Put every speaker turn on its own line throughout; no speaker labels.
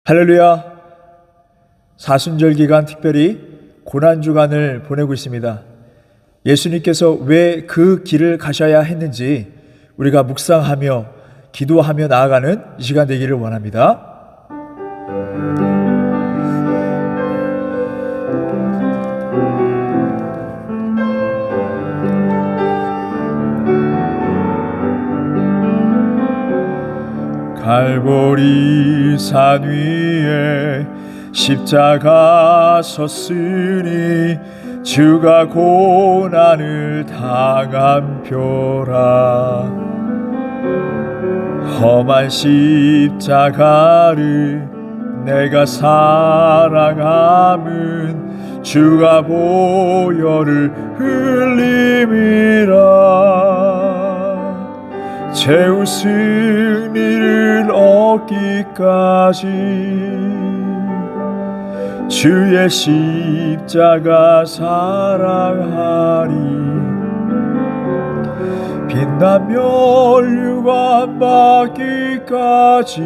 할렐루야. 사순절 기간 특별히 고난주간을 보내고 있습니다. 예수님께서 왜 그 길을 가셔야 했는지 우리가 묵상하며 기도하며 나아가는 이 시간 되기를 원합니다. 갈보리 산 위에 십자가 섰으니 주가 고난을 당한 표라. 험한 십자가를 내가 사랑함은 주가 보혈을 흘림이라. 최후 승리를 얻기까지 주의 십자가 사랑하리. 빛나며 멸류관 받기까지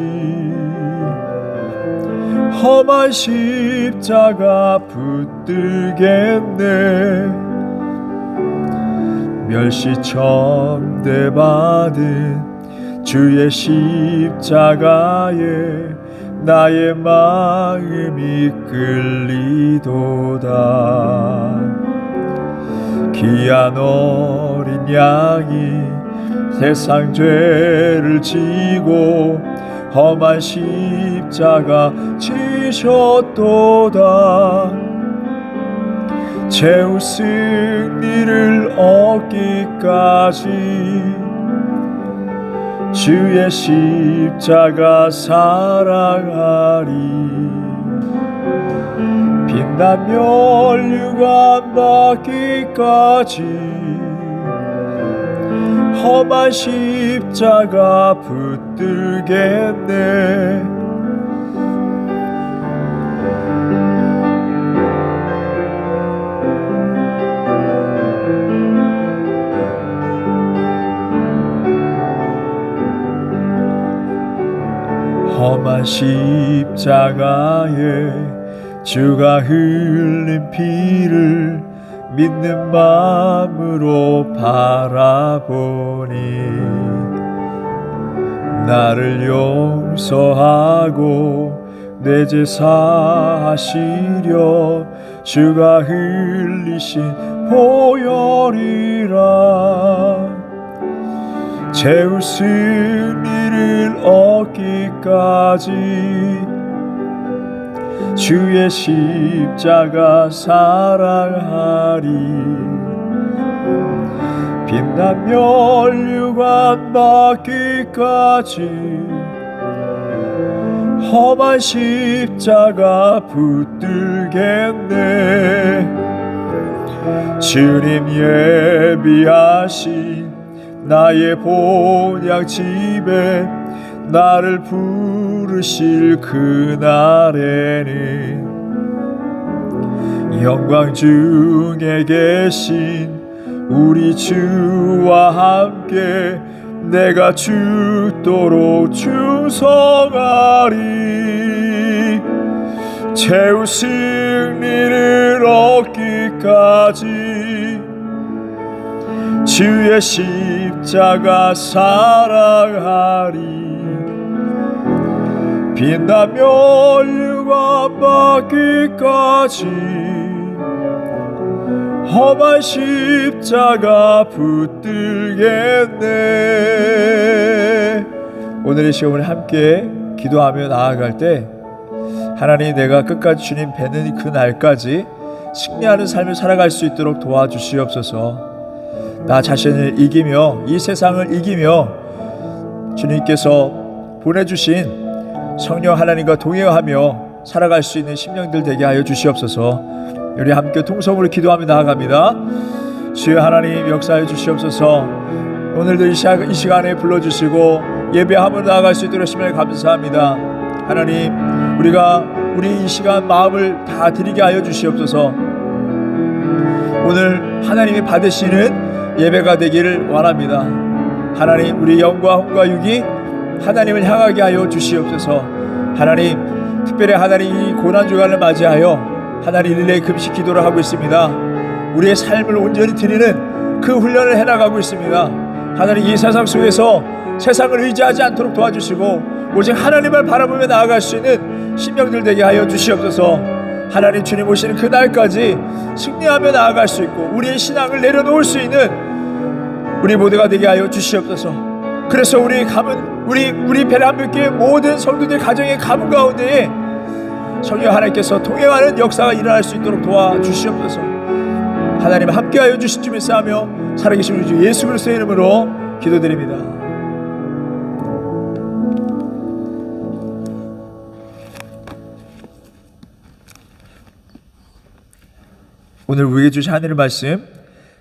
험한 십자가 붙들겠네. 멸시천대 받은 주의 십자가에 나의 마음이 끌리도다. 귀한 어린 양이 세상 죄를 지고 험한 십자가 지셨도다. 최후 승리를 얻기까지 주의 십자가 사랑하리. 빛나며 멸류관 받기까지 험한 십자가 붙들겠네. 험한 십자가에 주가 흘린 피를 믿는 마음으로 바라보니 나를 용서하고 내 죄 사하시려 주가 흘리신 보혈이라. 최후 승리를 얻기까지 주의 십자가 사랑하리. 빛나며 멸류관 받기까지 험한 십자가 붙들겠네. 주님 예비하신 나의 본향 집에 나를 부르실 그날에는 영광 중에 계신 우리 주와 함께 내가 죽도록 충성하리. 최후 승리를 얻기까지 주의 십자가 사랑하리. 빛나며 멸류관 받기까지 험한 십자가 붙들겠네. 오늘 이 시간을 함께 기도하며 나아갈 때 하나님, 내가 끝까지 주님 뵈는 그 날까지 승리하는 삶을 살아갈 수 있도록 도와주시옵소서. 나 자신을 이기며 이 세상을 이기며 주님께서 보내주신 성령 하나님과 동행하며 살아갈 수 있는 심령들 되게 하여 주시옵소서. 우리 함께 통성으로 기도하며 나아갑니다. 주여 하나님, 역사해 주시옵소서. 오늘도 이 시간에 불러주시고 예배함으로 나아갈 수 있도록 심히 감사합니다. 하나님, 우리가 우리 이 시간 마음을 다 드리게 하여 주시옵소서. 오늘 하나님이 받으시는 예배가 되기를 원합니다. 하나님, 우리 영과 혼과 육이 하나님을 향하게 하여 주시옵소서. 하나님, 특별히 하나님 이 고난 주간을 맞이하여 하나님 릴레이 금식 기도를 하고 있습니다. 우리의 삶을 온전히 드리는 그 훈련을 해나가고 있습니다. 하나님 이 세상 속에서 세상을 의지하지 않도록 도와주시고 오직 하나님을 바라보며 나아갈 수 있는 심령들 되게 하여 주시옵소서. 하나님 주님 오시는 그날까지 승리하며 나아갈 수 있고 우리의 신앙을 내려놓을 수 있는 우리 모두가 되게 하여 주시옵소서. 그래서 우리 베란교회 모든 성도들 가정의 가문 가운데에 성령 하나님께서 통행하는 역사가 일어날 수 있도록 도와주시옵소서. 하나님 함께하여 주실 줄 믿사오며 살아계신 우리 주 예수 그리스도의 이름으로 기도드립니다. 오늘 우리에게 주신 하늘의 말씀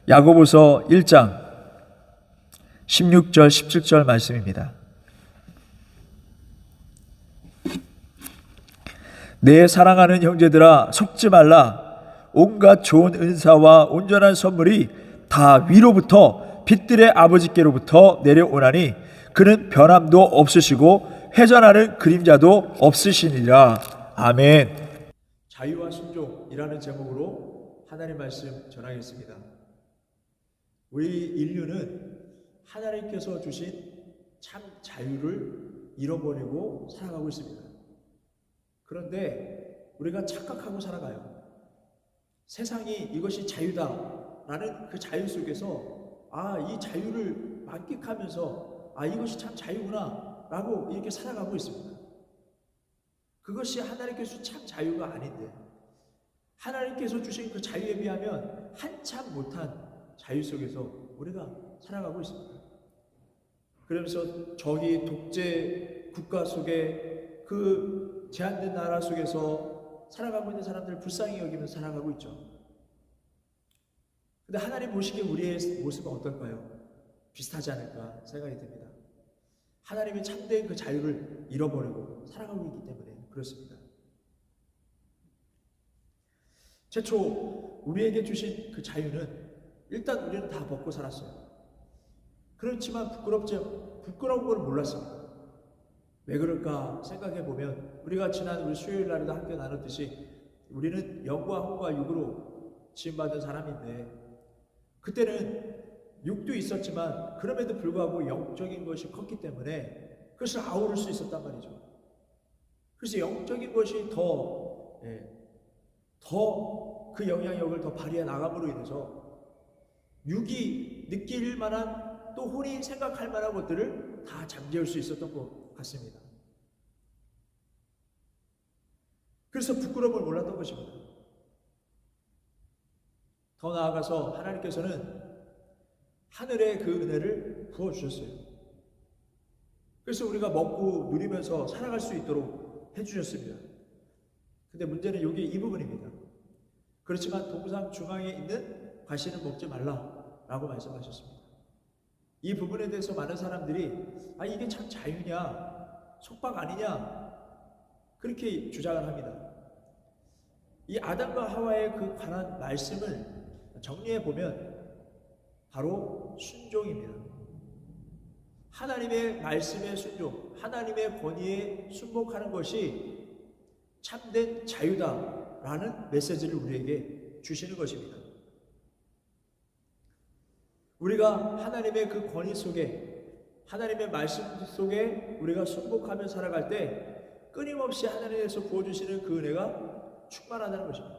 야고보서 1장 16절 17절 말씀입니다. 내 사랑하는 형제들아 속지 말라. 온갖 좋은 은사와 온전한 선물이 다 위로부터 빛들의 아버지께로부터 내려오나니 그는 변함도 없으시고 회전하는 그림자도 없으시니라. 아멘. 자유와 순종이라는 제목으로 하나님 말씀 전하겠습니다. 우리 인류는 하나님께서 주신 참 자유를 잃어버리고 살아가고 있습니다. 그런데 우리가 착각하고 살아가요. 세상이 이것이 자유다라는 그 자유 속에서 이 자유를 만끽하면서 이것이 참 자유구나 라고 이렇게 살아가고 있습니다. 그것이 하나님께서 참 자유가 아닌데 하나님께서 주신 그 자유에 비하면 한참 못한 자유 속에서 우리가 살아가고 있습니다. 그러면서 저기 독재 국가 속에 그 제한된 나라 속에서 살아가고 있는 사람들을 불쌍히 여기면서 살아가고 있죠. 근데 하나님 보시기에 우리의 모습은 어떨까요? 비슷하지 않을까 생각이 듭니다. 하나님의 참된 그 자유를 잃어버리고 살아가고 있기 때문에 그렇습니다. 최초 우리에게 주신 그 자유는 일단 우리는 다 벗고 살았어요. 그렇지만 부끄러운 걸 몰랐습니다. 왜 그럴까 생각해 보면 우리가 지난 우리 수요일 날에도 함께 나눴듯이 우리는 영과 혼과 육으로 지음받은 사람인데 그때는 육도 있었지만 그럼에도 불구하고 영적인 것이 컸기 때문에 그것을 아우를 수 있었단 말이죠. 그래서 영적인 것이 더 그 영향력을 더 발휘해 나감으로 인해서 육이 느낄 만한 또 혼이 생각할 만한 것들을 다 잠재울 수 있었던 것 같습니다. 그래서 부끄러움을 몰랐던 것입니다. 더 나아가서 하나님께서는 하늘의 그 은혜를 부어주셨어요. 그래서 우리가 먹고 누리면서 살아갈 수 있도록 해주셨습니다. 근데 문제는 여기 이 부분입니다. 그렇지만 동상 중앙에 있는 과실은 먹지 말라라고 말씀하셨습니다. 이 부분에 대해서 많은 사람들이 이게 참 자유냐 속박 아니냐 그렇게 주장을 합니다. 이 아담과 하와의 그 관한 말씀을 정리해 보면 바로 순종입니다. 하나님의 말씀에 순종, 하나님의 권위에 순복하는 것이 참된 자유다라는 메시지를 우리에게 주시는 것입니다. 우리가 하나님의 그 권위 속에 하나님의 말씀 속에 우리가 순복하며 살아갈 때 끊임없이 하나님께서 부어주시는 그 은혜가 충만하다는 것입니다.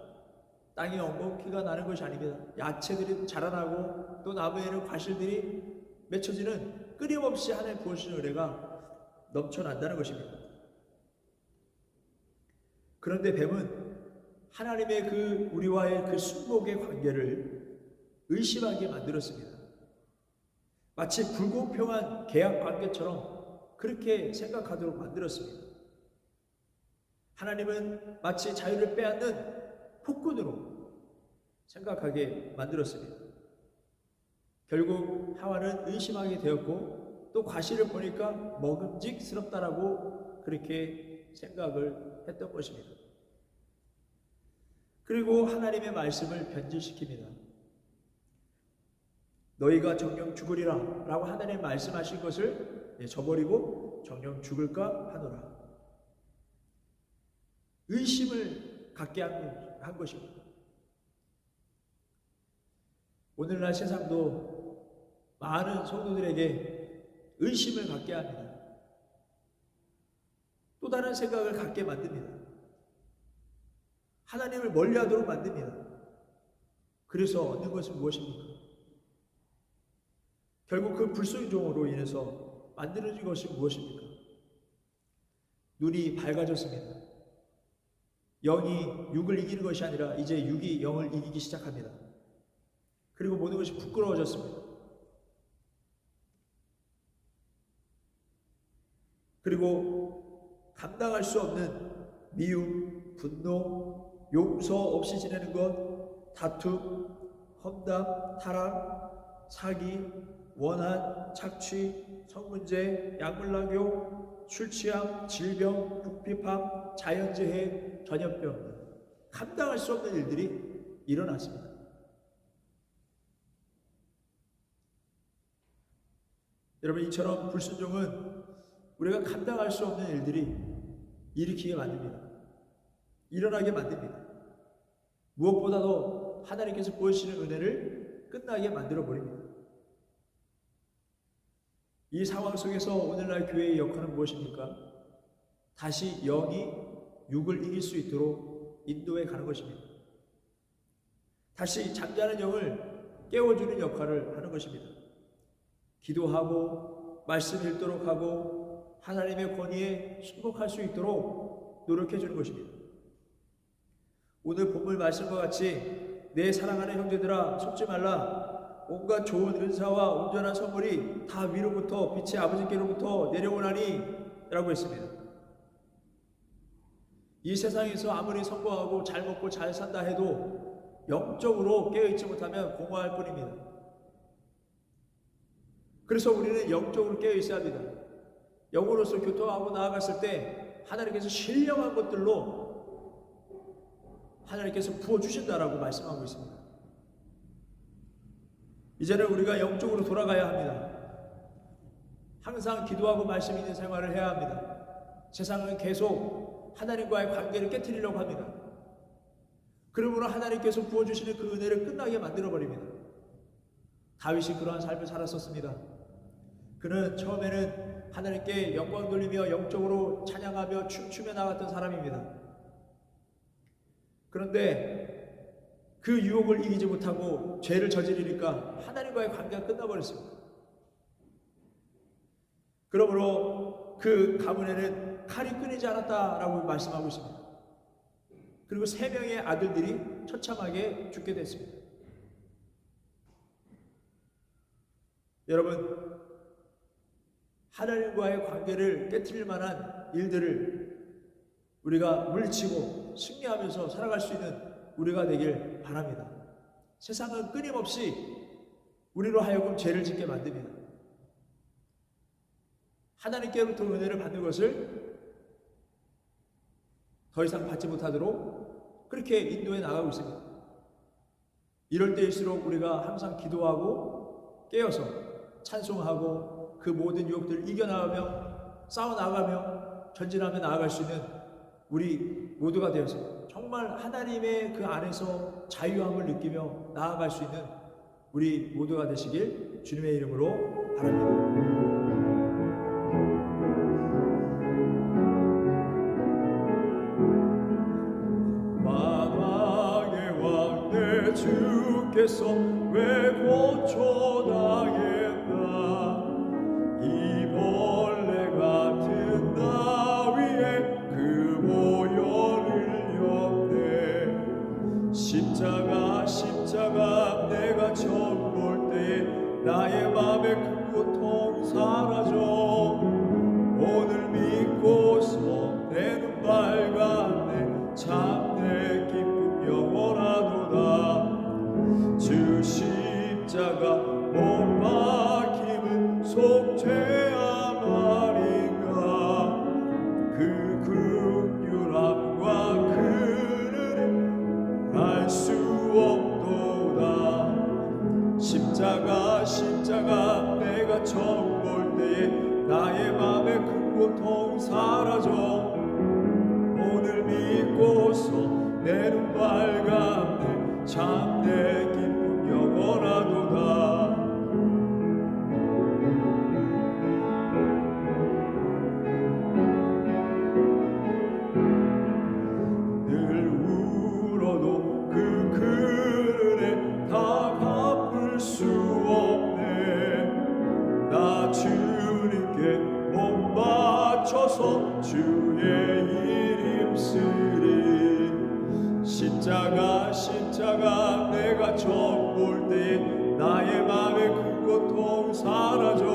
땅에 엉겅퀴가 나는 것이 아닙니다. 야채들이 자라나고 또 나무에는 과실들이 맺혀지는 끊임없이 하나님 부어주시는 은혜가 넘쳐난다는 것입니다. 그런데 뱀은 하나님의 그 우리와의 그 순복의 관계를 의심하게 만들었습니다. 마치 불공평한 계약 관계처럼 그렇게 생각하도록 만들었습니다. 하나님은 마치 자유를 빼앗는 폭군으로 생각하게 만들었습니다. 결국 하와는 의심하게 되었고 또 과실을 보니까 먹음직스럽다라고 그렇게 생각을 했던 것입니다. 그리고 하나님의 말씀을 변질시킵니다. 너희가 정녕 죽으리라 라고 하나님 말씀하신 것을 저버리고 정녕 죽을까 하노라. 의심을 갖게 한 것입니다. 오늘날 세상도 많은 성도들에게 의심을 갖게 합니다. 또 다른 생각을 갖게 만듭니다. 하나님을 멀리하도록 만듭니다. 그래서 얻는 것은 무엇입니까? 결국 그 불순종으로 인해서 만들어진 것이 무엇입니까? 눈이 밝아졌습니다. 영이 육을 이기는 것이 아니라 이제 육이 영을 이기기 시작합니다. 그리고 모든 것이 부끄러워졌습니다. 그리고 감당할 수 없는 미움, 분노, 용서 없이 지내는 것, 다툼, 험담, 타락, 사기, 원한, 착취, 성문제, 약물락용, 술취함, 질병, 국비팜, 자연재해, 전염병, 감당할 수 없는 일들이 일어났습니다. 여러분, 이처럼 불순종은 우리가 감당할 수 없는 일들이 일으키게 만듭니다. 일어나게 만듭니다. 무엇보다도 하나님께서 부어주시는 은혜를 끝나게 만들어 버립니다. 이 상황 속에서 오늘날 교회의 역할은 무엇입니까? 다시 영이 육을 이길 수 있도록 인도해 가는 것입니다. 다시 잠자는 영을 깨워주는 역할을 하는 것입니다. 기도하고 말씀 읽도록 하고 하나님의 권위에 순복할 수 있도록 노력해 주는 것입니다. 오늘 본문 말씀과 같이 내 사랑하는 형제들아 속지 말라. 온갖 좋은 은사와 온전한 선물이 다 위로부터 빛의 아버지께로부터 내려오나니 라고 했습니다. 이 세상에서 아무리 성공하고 잘 먹고 잘 산다 해도 영적으로 깨어있지 못하면 공허할 뿐입니다. 그래서 우리는 영적으로 깨어있어야 합니다. 영으로서 교통하고 나아갔을 때 하나님께서 신령한 것들로 하나님께서 부어주신다라고 말씀하고 있습니다. 이제는 우리가 영적으로 돌아가야 합니다. 항상 기도하고 말씀 있는 생활을 해야 합니다. 세상은 계속 하나님과의 관계를 깨트리려고 합니다. 그러므로 하나님께서 부어주시는 그 은혜를 끝나게 만들어버립니다. 다윗이 그러한 삶을 살았었습니다. 그는 처음에는 하나님께 영광 돌리며 영적으로 찬양하며 춤추며 나갔던 사람입니다. 그런데 그 유혹을 이기지 못하고 죄를 저지르니까 하나님과의 관계가 끝나버렸습니다. 그러므로 그 가문에는 칼이 끊이지 않았다라고 말씀하고 있습니다. 그리고 3명의 아들들이 처참하게 죽게 됐습니다. 여러분, 하나님과의 관계를 깨트릴 만한 일들을 우리가 물리치고 승리하면서 살아갈 수 있는 우리가 되길 바랍니다. 세상은 끊임없이 우리로 하여금 죄를 짓게 만듭니다. 하나님께로부터 은혜를 받는 것을 더 이상 받지 못하도록 그렇게 인도해 나가고 있습니다. 이럴 때일수록 우리가 항상 기도하고 깨어서 찬송하고 그 모든 유혹들을 이겨나가며 싸워나가며 전진하며 나아갈 수 있는 우리 모두가 되어서 정말 하나님의 그 안에서 자유함을 느끼며 나아갈 수 있는 우리 모두가 되시길 주님의 이름으로 바랍니다. 만왕의 왕 내 주께서 왜 고초당했나. 이 벌레 같은 나 위에 그 보혈을 엮네. 십자가 내가 처음 볼 때에 나의 맘의 큰 고통 사라져. 오늘 믿고서 내 눈 밝았네. 참 내 기쁨 영원하도다. 주 십자가 못 박힘은 속죄함 아닌가. 그 극률함과 그 은혜 알 수 없도다. 십자가 내가 처음 볼 때에 나의 맘의 큰 고통 사라져. 오늘 믿고 십자가 내가 처음 볼 때에 나의 맘에 그 고통 사라져.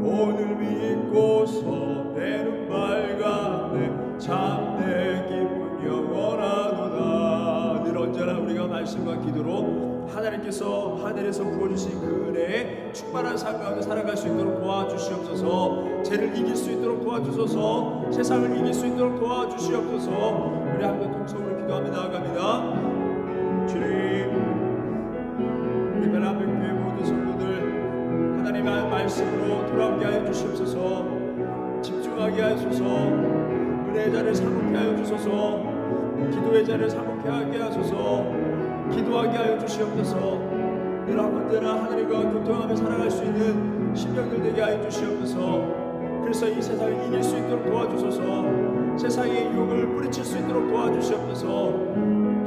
오늘 믿고서 내 눈 밝았네. 참 내 기쁨 영원하도다. 늘 언제나 우리가 말씀과 기도로 하나님께서 하늘에서 부어주신 그 은혜에 충만한 삶 가운데 살아갈 수 있도록 도와주시옵소서. 죄를 이길 수 있도록 도와주소서. 세상을 이길 수 있도록 도와주시옵소서. 우리 함께 통성으로 기도하며 나아갑니다. 주님, 우리 베라백교회 모든 성도들 하나님의 말씀으로 돌아오게 하여 주시옵소서. 집중하게 하소서. 은혜의 자리를 사목해 하여 주소서. 기도의 자리를 사목해 하게 하소서. 기도하게 하여 주시옵소서. 늘 언제나 하나님과 교통하며 살아갈 수 있는 심령들 되게 하여 주시옵소서. 그래서 이 세상을 이길 수 있도록 도와주소서. 세상의 유혹을 뿌리칠 수 있도록 도와주시옵소서.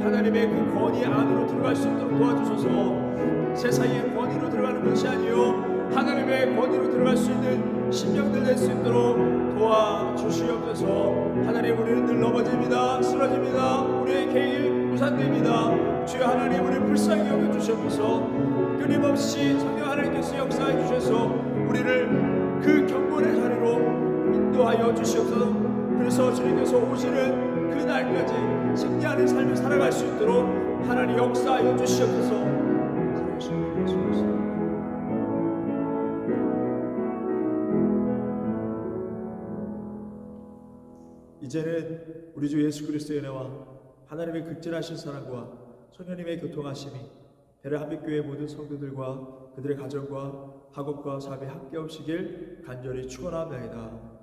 하나님의 그 권위 안으로 들어갈 수 있도록 도와주소서. 세상의 권위로 들어가는 것이 아니요 하나님의 권위로 들어갈 수 있는 심령들 될 수 있도록 도와주시옵소서. 하나님, 우리는 늘 넘어집니다. 쓰러집니다. 우리의 길 무산됩니다. 주여 하나님, 우리를 불쌍히 여겨주시옵소서. 끊임없이 성령 하나님께서 역사해 주셔서 우리를 그 경건의 자리로 인도하여 주시옵소서. 그래서 주님께서 오시는 그 날까지 승리하는 삶을 살아갈 수 있도록 하나님 역사하여 주시옵소서. 이제는 우리 주 예수 그리스도의 은혜와 하나님의 극진하신 사랑과 성령님의 교통하심이 베레한빛교회 모든 성도들과 그들의 가정과 학업과 삶에 함께 오시길 간절히 축원하옵나이다.